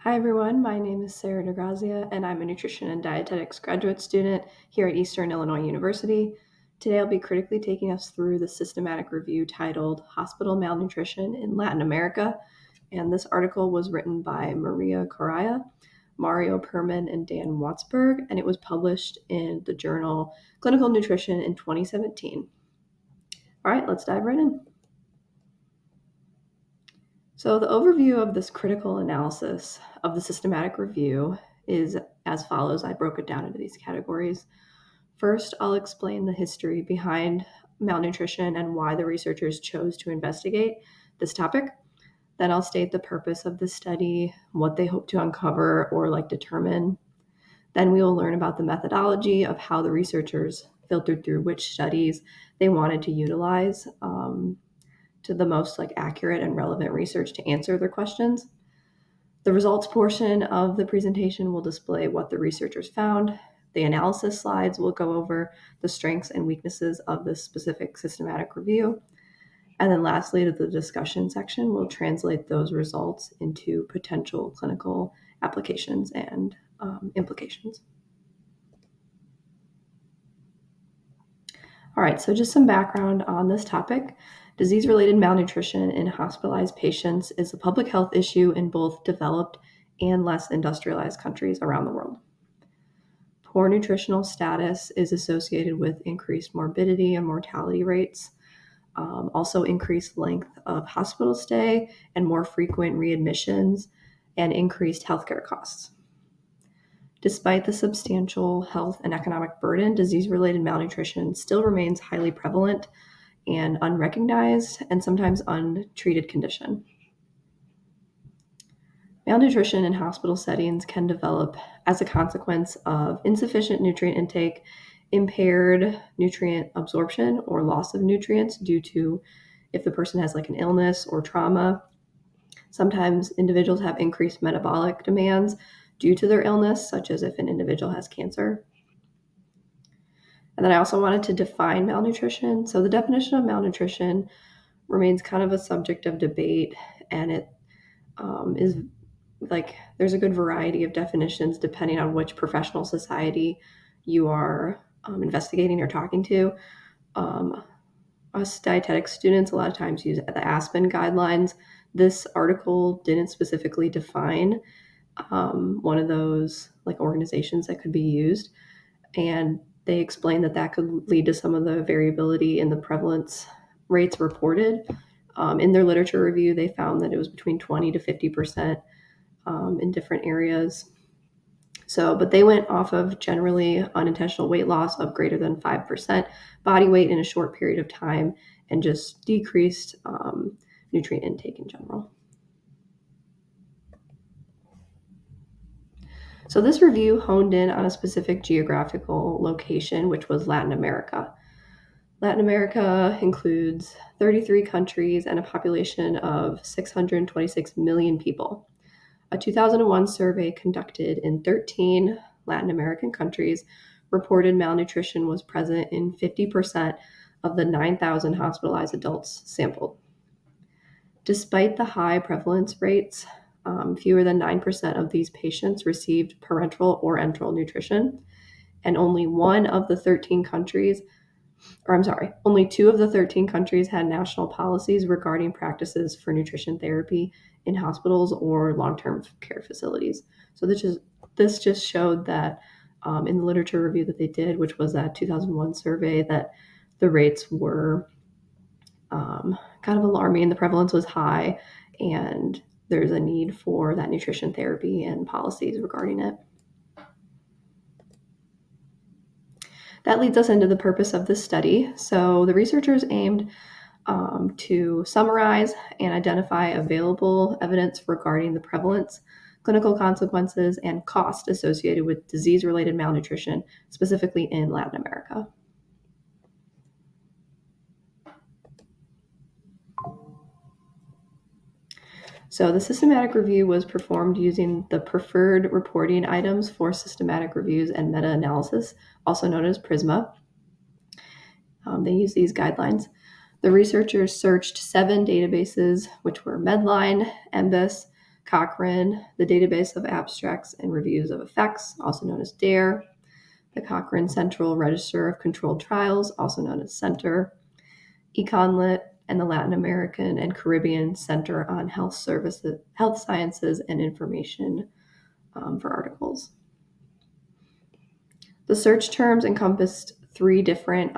Hi everyone, my name is Sarah DeGrazia and I'm a nutrition and dietetics graduate student here at Eastern Illinois University. Today I'll be critically taking us through the systematic review titled Hospital Malnutrition in Latin America, and this article was written by Maria Correa, Mario Perman, and Dan Watsberg, and it was published in the journal Clinical Nutrition in 2017. All right, let's dive right in. So, the overview of this critical analysis of the systematic review is as follows. I broke it down into these categories. First, I'll explain the history behind malnutrition and why the researchers chose to investigate this topic. Then I'll state the purpose of the study, what they hope to uncover or determine. Then we will learn about the methodology of how the researchers filtered through which studies they wanted to utilize to the most accurate and relevant research to answer their questions. The results portion of the presentation will display what the researchers found. The analysis slides will go over the strengths and weaknesses of this specific systematic review. And then lastly, the discussion section will translate those results into potential clinical applications and implications. All right, so just some background on this topic. Disease-related malnutrition in hospitalized patients is a public health issue in both developed and less industrialized countries around the world. Poor nutritional status is associated with increased morbidity and mortality rates, also increased length of hospital stay and more frequent readmissions, and increased healthcare costs. Despite the substantial health and economic burden, disease-related malnutrition still remains highly prevalent and unrecognized and sometimes untreated condition. Malnutrition in hospital settings can develop as a consequence of insufficient nutrient intake, impaired nutrient absorption, or loss of nutrients due to if the person has an illness or trauma. Sometimes individuals have increased metabolic demands due to their illness, such as if an individual has cancer. And then I also wanted to define malnutrition. So the definition of malnutrition remains kind of a subject of debate, and it is there's a good variety of definitions depending on which professional society you are investigating or talking to. Us dietetic students a lot of times use the Aspen guidelines. This article didn't specifically define one of those organizations that could be used, and they explained that could lead to some of the variability in the prevalence rates reported. In their literature review, they found that it was between 20 to 50% in different areas. But they went off of generally unintentional weight loss of greater than 5% body weight in a short period of time and just decreased nutrient intake in general. So this review honed in on a specific geographical location, which was Latin America. Latin America includes 33 countries and a population of 626 million people. A 2001 survey conducted in 13 Latin American countries reported malnutrition was present in 50% of the 9,000 hospitalized adults sampled. Despite the high prevalence rates, fewer than 9% of these patients received parenteral or enteral nutrition, and only only 2 of the 13 countries had national policies regarding practices for nutrition therapy in hospitals or long-term care facilities. So this just showed that in the literature review that they did, which was that 2001 survey, that the rates were kind of alarming. The prevalence was high, and there's a need for that nutrition therapy and policies regarding it. That leads us into the purpose of this study. So the researchers aimed to summarize and identify available evidence regarding the prevalence, clinical consequences, and cost associated with disease-related malnutrition, specifically in Latin America. So the systematic review was performed using the preferred reporting items for systematic reviews and meta-analysis, also known as PRISMA. They use these guidelines. The researchers searched 7 databases, which were Medline, MBIS, Cochrane, the Database of Abstracts and Reviews of Effects, also known as DARE, the Cochrane Central Register of Controlled Trials, also known as CENTER, EconLit, and the Latin American and Caribbean Center on Health Services, Health Sciences and Information for articles. The search terms encompassed 3 different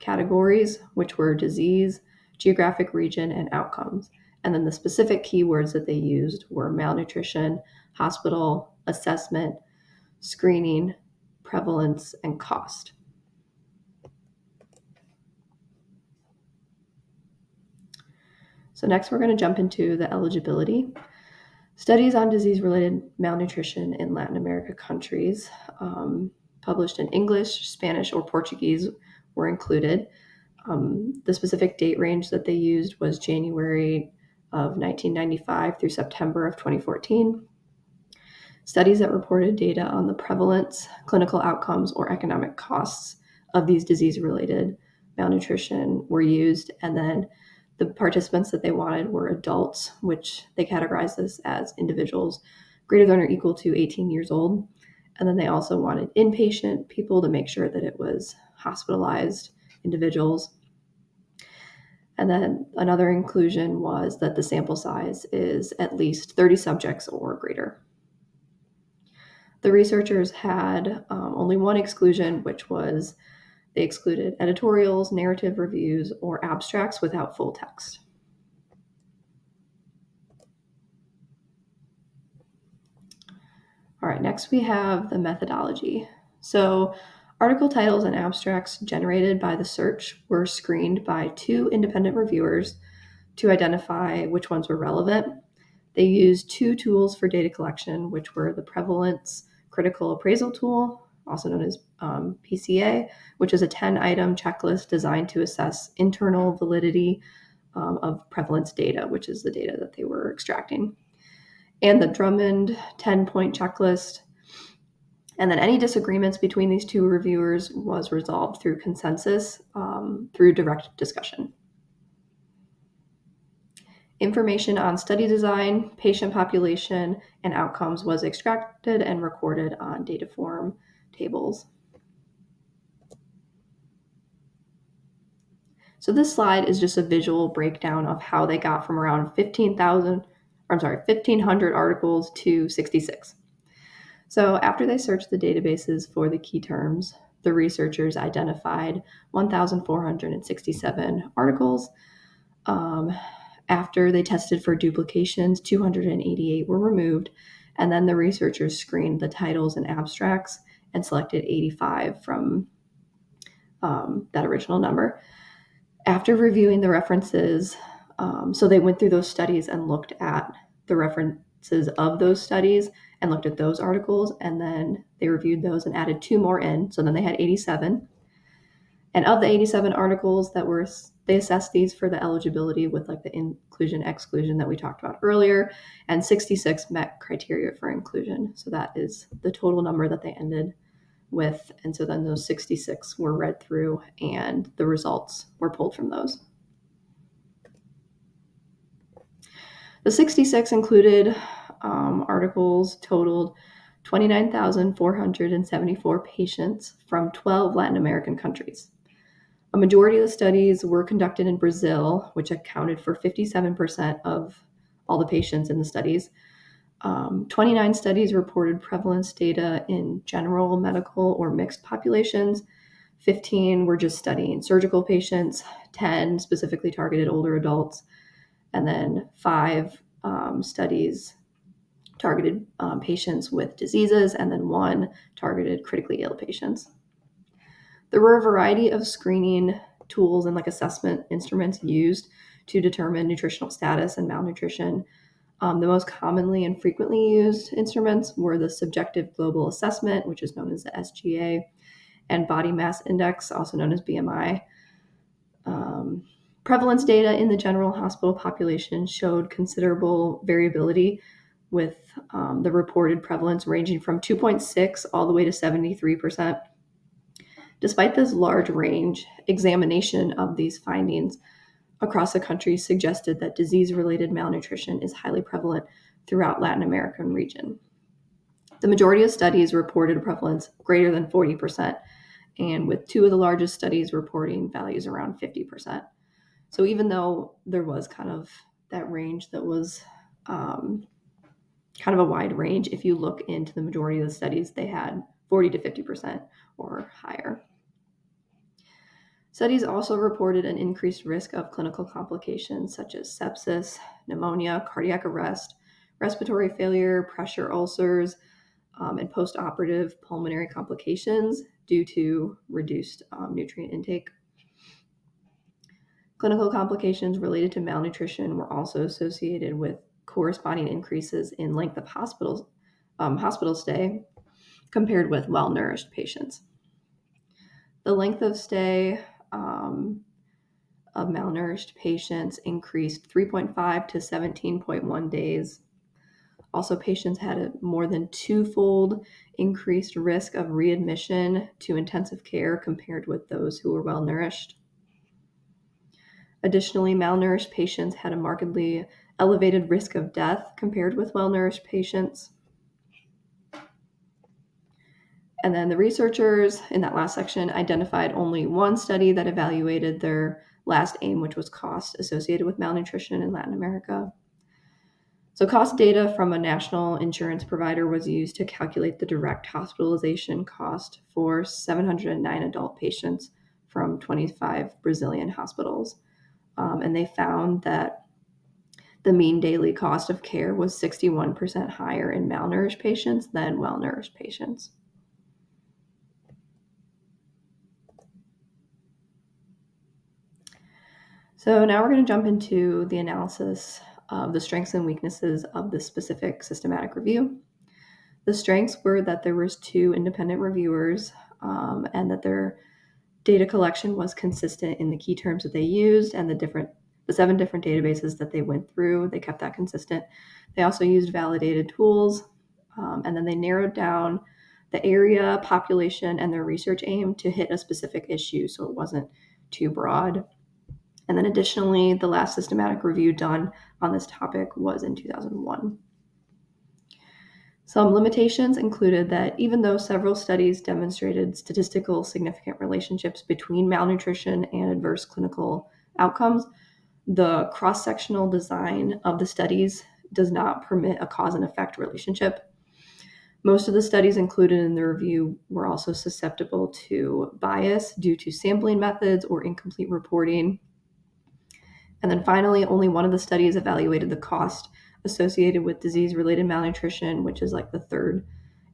categories, which were disease, geographic region, and outcomes. And then the specific keywords that they used were malnutrition, hospital, assessment, screening, prevalence, and cost. So next we're going to jump into the eligibility. Studies on disease-related malnutrition in Latin America countries published in English, Spanish, or Portuguese were included. The specific date range that they used was January of 1995 through September of 2014. Studies that reported data on the prevalence, clinical outcomes, or economic costs of these disease-related malnutrition were used, and then the participants that they wanted were adults, which they categorized this as individuals greater than or equal to 18 years old. And then they also wanted inpatient people to make sure that it was hospitalized individuals. And then another inclusion was that the sample size is at least 30 subjects or greater. The researchers had only one exclusion, which was they excluded editorials, narrative reviews, or abstracts without full text. All right, next we have the methodology. So article titles and abstracts generated by the search were screened by 2 independent reviewers to identify which ones were relevant. They used 2 tools for data collection, which were the Prevalence Critical Appraisal Tool, also known as PCA, which is a 10-item checklist designed to assess internal validity of prevalence data, which is the data that they were extracting, and the Drummond 10-point checklist. And then any disagreements between these 2 reviewers was resolved through consensus through direct discussion. Information on study design, patient population, and outcomes was extracted and recorded on data form tables. So this slide is just a visual breakdown of how they got from around 1,500 articles to 66. So after they searched the databases for the key terms, the researchers identified 1,467 articles. After they tested for duplications, 288 were removed, and then the researchers screened the titles and abstracts and selected 85 from that original number. After reviewing the references, so they went through those studies and looked at the references of those studies and looked at those articles, and then they reviewed those and added 2 more in, so then they had 87. And of the 87 articles that were, they assessed these for the eligibility with like the inclusion exclusion that we talked about earlier, and 66 met criteria for inclusion. So that is the total number that they ended with. And so then those 66 were read through and the results were pulled from those. The 66 included articles totaled 29,474 patients from 12 Latin American countries. A majority of the studies were conducted in Brazil, which accounted for 57% of all the patients in the studies. 29 studies reported prevalence data in general, medical, or mixed populations. 15 were just studying surgical patients, 10 specifically targeted older adults, and then 5 studies targeted patients with diseases, and then 1 targeted critically ill patients. There were a variety of screening tools and like assessment instruments used to determine nutritional status and malnutrition. The most commonly and frequently used instruments were the Subjective Global Assessment, which is known as the SGA, and Body Mass Index, also known as BMI. Prevalence data in the general hospital population showed considerable variability, with the reported prevalence ranging from 2.6 all the way to 73%. Despite this large range, examination of these findings across the country suggested that disease-related malnutrition is highly prevalent throughout Latin American region. The majority of studies reported a prevalence greater than 40%, and with two of the largest studies reporting values around 50%. So even though there was kind of that range that was kind of a wide range, if you look into the majority of the studies, they had 40 to 50% or higher. Studies also reported an increased risk of clinical complications such as sepsis, pneumonia, cardiac arrest, respiratory failure, pressure ulcers, and postoperative pulmonary complications due to reduced nutrient intake. Clinical complications related to malnutrition were also associated with corresponding increases in length of hospital stay compared with well-nourished patients. The length of stay of malnourished patients increased 3.5 to 17.1 days. Also, patients had a more than twofold increased risk of readmission to intensive care compared with those who were well-nourished. Additionally, malnourished patients had a markedly elevated risk of death compared with well-nourished patients. And then the researchers in that last section identified only one study that evaluated their last aim, which was cost associated with malnutrition in Latin America. So cost data from a national insurance provider was used to calculate the direct hospitalization cost for 709 adult patients from 25 Brazilian hospitals. And they found that the mean daily cost of care was 61% higher in malnourished patients than well-nourished patients. So now we're going to jump into the analysis of the strengths and weaknesses of this specific systematic review. The strengths were that there was 2 independent reviewers and that their data collection was consistent in the key terms that they used and the 7 different databases that they went through. They kept that consistent. They also used validated tools, and then they narrowed down the area, population, and their research aim to hit a specific issue, so it wasn't too broad. And then additionally, the last systematic review done on this topic was in 2001. Some limitations included that even though several studies demonstrated statistical significant relationships between malnutrition and adverse clinical outcomes, the cross-sectional design of the studies does not permit a cause and effect relationship. Most of the studies included in the review were also susceptible to bias due to sampling methods or incomplete reporting. And then finally, only one of the studies evaluated the cost associated with disease-related malnutrition, which is like the third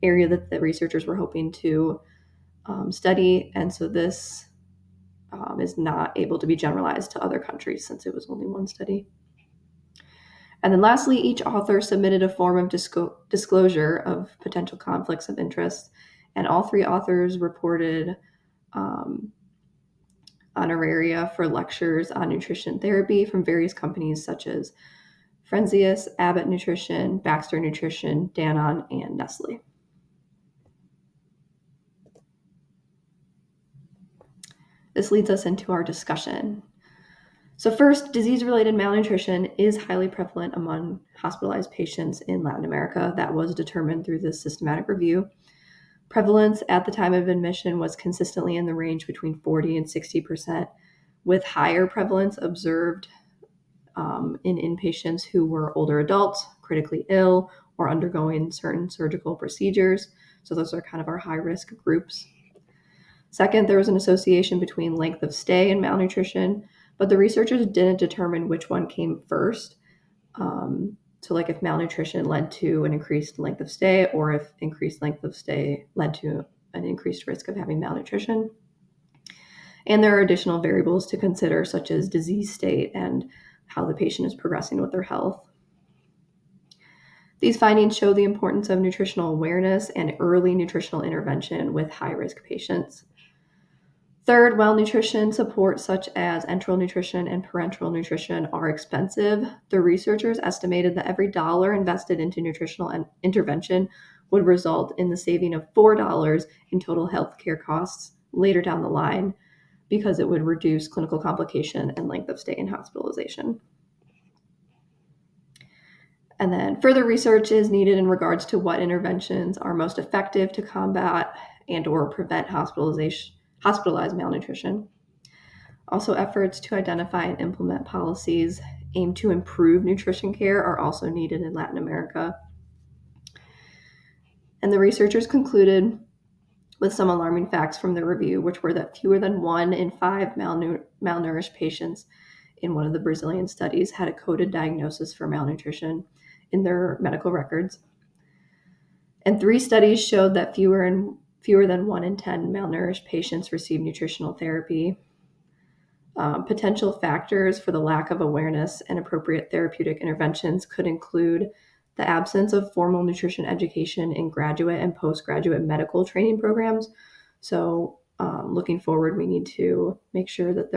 area that the researchers were hoping to study. And so this is not able to be generalized to other countries since it was only one study. And then lastly, each author submitted a form of disclosure of potential conflicts of interest. And all 3 authors reported honoraria for lectures on nutrition therapy from various companies such as Fresenius, Abbott Nutrition, Baxter Nutrition, Danone, and Nestle. This leads us into our discussion. So first, disease-related malnutrition is highly prevalent among hospitalized patients in Latin America. That was determined through this systematic review. Prevalence at the time of admission was consistently in the range between 40 and 60%, with higher prevalence observed in inpatients who were older adults, critically ill, or undergoing certain surgical procedures. So those are kind of our high-risk groups. Second, there was an association between length of stay and malnutrition, but the researchers didn't determine which one came first. So like if malnutrition led to an increased length of stay, or if increased length of stay led to an increased risk of having malnutrition. And there are additional variables to consider, such as disease state and how the patient is progressing with their health. These findings show the importance of nutritional awareness and early nutritional intervention with high-risk patients. Third, while nutrition supports such as enteral nutrition and parenteral nutrition are expensive, the researchers estimated that every dollar invested into nutritional intervention would result in the saving of $4 in total healthcare costs later down the line, because it would reduce clinical complication and length of stay in hospitalization. And then further research is needed in regards to what interventions are most effective to combat and or prevent hospitalized malnutrition. Also, efforts to identify and implement policies aimed to improve nutrition care are also needed in Latin America. And the researchers concluded with some alarming facts from the review, which were that fewer than 1 in 5 malnourished patients in one of the Brazilian studies had a coded diagnosis for malnutrition in their medical records. And 3 studies showed that fewer than 1 in 10 malnourished patients received nutritional therapy. Potential factors for the lack of awareness and appropriate therapeutic interventions could include the absence of formal nutrition education in graduate and postgraduate medical training programs. So, looking forward, we need to make sure that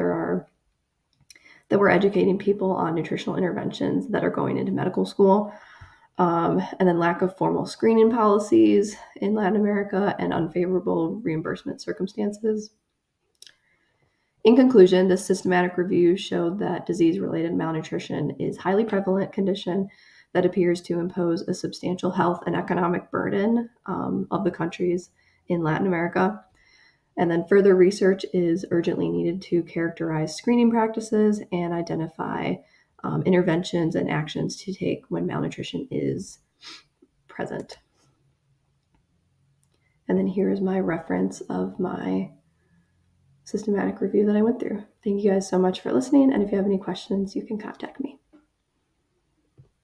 we're educating people on nutritional interventions that are going into medical school. And then lack of formal screening policies in Latin America and unfavorable reimbursement circumstances. In conclusion, this systematic review showed that disease-related malnutrition is a highly prevalent condition that appears to impose a substantial health and economic burden of the countries in Latin America. And then further research is urgently needed to characterize screening practices and identify interventions and actions to take when malnutrition is present. And then here is my reference of my systematic review that I went through. Thank you guys so much for listening. And if you have any questions, you can contact me.